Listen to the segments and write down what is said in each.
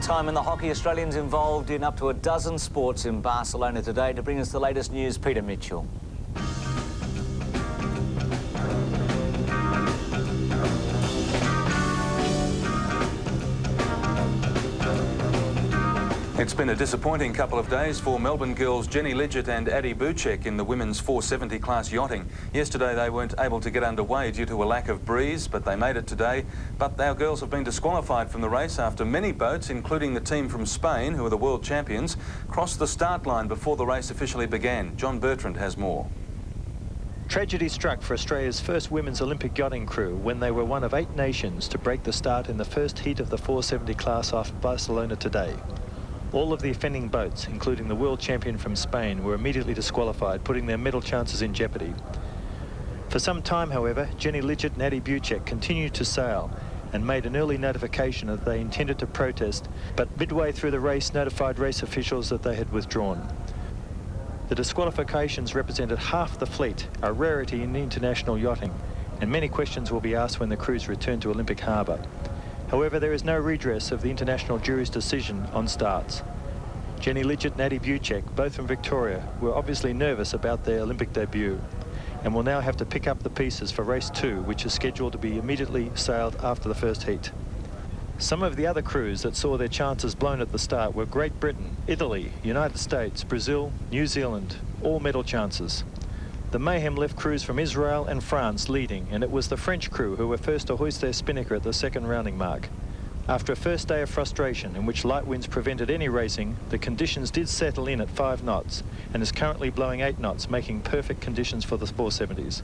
time in the hockey. Australians involved in up to a dozen sports in Barcelona today. To bring us the latest news, Peter Mitchell. It's been a disappointing couple of days for Melbourne girls Jenny Lidgett and Addie Bucek in the women's 470 class yachting. Yesterday they weren't able to get underway due to a lack of breeze, but they made it today. But our girls have been disqualified from the race after many boats, including the team from Spain, who are the world champions, crossed the start line before the race officially began. John Bertrand has more. Tragedy struck for Australia's first women's Olympic yachting crew when they were one of 8 nations to break the start in the first heat of the 470 class off Barcelona today. All of the offending boats, including the world champion from Spain, were immediately disqualified, putting their medal chances in jeopardy. For some time, however, Jenny Lidgett and Addie Bucek continued to sail and made an early notification that they intended to protest, but midway through the race notified race officials that they had withdrawn. The disqualifications represented half the fleet, a rarity in international yachting, and many questions will be asked when the crews return to Olympic Harbour. However, there is no redress of the international jury's decision on starts. Jenny Lidgett and Addie Bucek, both from Victoria, were obviously nervous about their Olympic debut and will now have to pick up the pieces for race 2, which is scheduled to be immediately sailed after the first heat. Some of the other crews that saw their chances blown at the start were Great Britain, Italy, United States, Brazil, New Zealand, all medal chances. The mayhem left crews from Israel and France leading, and it was the French crew who were first to hoist their spinnaker at the second rounding mark. After a first day of frustration in which light winds prevented any racing, the conditions did settle in at 5 knots and is currently blowing 8 knots, making perfect conditions for the 470s.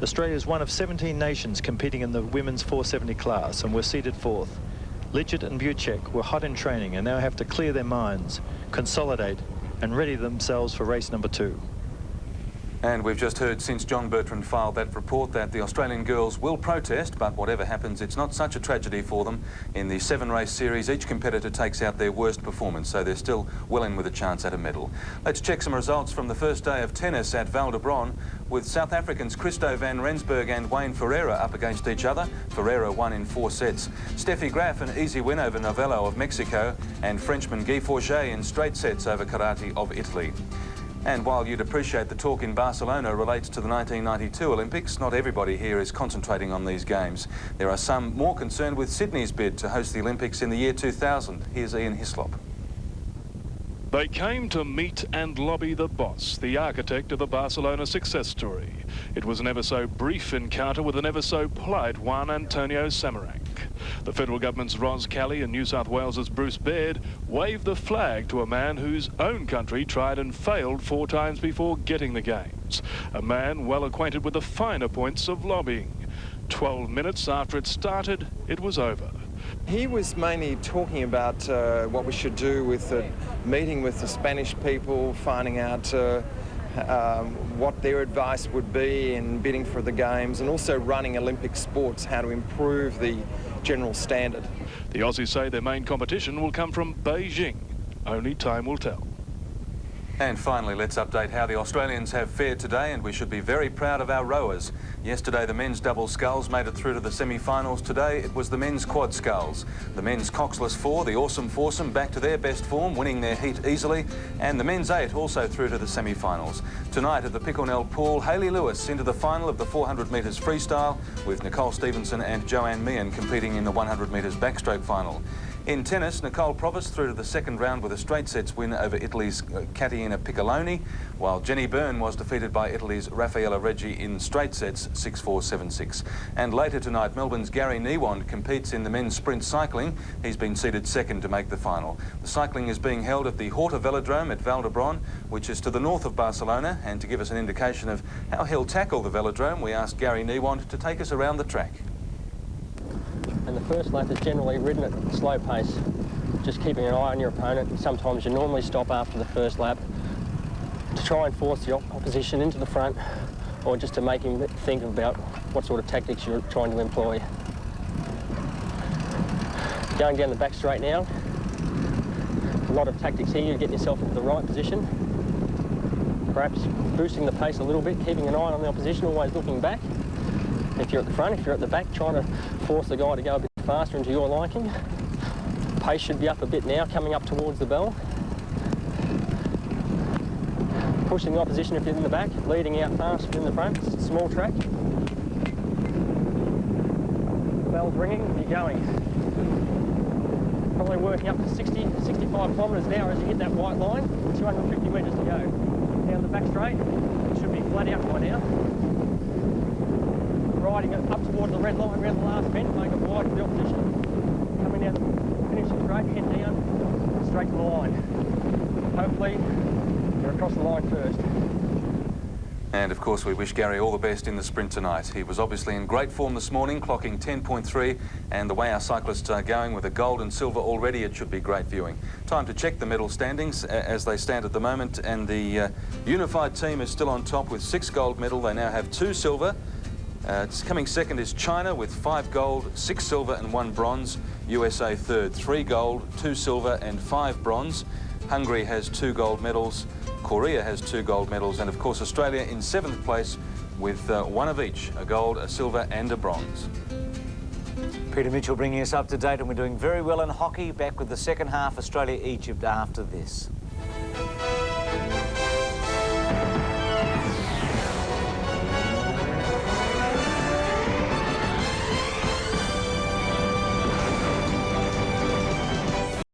Australia is one of 17 nations competing in the women's 470 class and were seeded 4th. Lidgett and Bucek were hot in training and now have to clear their minds, consolidate and ready themselves for race number 2. And we've just heard, since John Bertrand filed that report, that the Australian girls will protest, but whatever happens, it's not such a tragedy for them. In the 7-race series, each competitor takes out their worst performance, so they're still well in with a chance at a medal. Let's check some results from the first day of tennis at Val d'Hebron, with South Africans Christo van Rensburg and Wayne Ferreira up against each other. Ferreira won in 4 sets. Steffi Graf an easy win over Novello of Mexico, and Frenchman Guy Forget in straight sets over Karate of Italy. And while you'd appreciate the talk in Barcelona relates to the 1992 Olympics, not everybody here is concentrating on these games. There are some more concerned with Sydney's bid to host the Olympics in the year 2000. Here's Ian Hislop. They came to meet and lobby the boss, the architect of the Barcelona success story. It was an ever so brief encounter with an ever so polite Juan Antonio Samaranch. The federal government's Ros Kelly and New South Wales's Bruce Baird waved the flag to a man whose own country tried and failed 4 times before getting the games. A man well acquainted with the finer points of lobbying. 12 minutes after it started, it was over. He was mainly talking about what we should do with meeting with the Spanish people, finding out what their advice would be in bidding for the games, and also running Olympic sports, how to improve the general standard. The Aussies say their main competition will come from Beijing. Only time will tell. And finally, let's update how the Australians have fared today, and we should be very proud of our rowers. Yesterday, the men's double sculls made it through to the semi-finals. Today, it was the men's quad sculls. The men's coxless 4, the awesome foursome, back to their best form, winning their heat easily, and the men's 8 also through to the semi-finals. Tonight at the Picklenell Pool, Hayley Lewis into the final of the 400 metres freestyle, with Nicole Stevenson and Joanne Meehan competing in the 100 metres backstroke final. In tennis, Nicole Provis through to the second round with a straight sets win over Italy's Caterina Piccoloni, while Jenny Byrne was defeated by Italy's Raffaella Reggi in straight sets 6-4, 7-6. And later tonight, Melbourne's Gary Niewand competes in the men's sprint cycling. He's been seeded second to make the final. The cycling is being held at the Horta Velodrome at Val d'Hebron, which is to the north of Barcelona. And to give us an indication of how he'll tackle the velodrome, we asked Gary Niewand to take us around the track. And the first lap is generally ridden at slow pace, just keeping an eye on your opponent. Sometimes you normally stop after the first lap to try and force the opposition into the front, or just to make him think about what sort of tactics you're trying to employ. Going down the back straight now, a lot of tactics here to get yourself into the right position. Perhaps boosting the pace a little bit, keeping an eye on the opposition, always looking back. If you're at the front, if you're at the back, trying to force the guy to go a bit faster into your liking. Pace should be up a bit now, coming up towards the bell. Pushing the opposition a bit in the back, leading out fast in the front. It's a small track. Bell's ringing, you're going. Probably working up to 60, 65 kilometres an hour as you hit that white line. 250 metres to go. Down the back straight, it should be flat out by now. Riding it up towards the red line around the last bend, make it wide for the opposition. Coming down the finishing straight, head down, straight to the line. Hopefully, they're across the line first. And of course we wish Gary all the best in the sprint tonight. He was obviously in great form this morning, clocking 10.3, and the way our cyclists are going with a gold and silver already, it should be great viewing. Time to check the medal standings as they stand at the moment, and the unified team is still on top with 6 gold medals. They now have 2 silver. Coming second is China with 5 gold, 6 silver and 1 bronze. USA third, 3 gold, 2 silver and 5 bronze. Hungary has 2 gold medals. Korea has 2 gold medals, and of course Australia in 7th place with 1 of each, a gold, a silver and a bronze. Peter Mitchell bringing us up to date, and we're doing very well in hockey. Back with the second half, Australia-Egypt after this.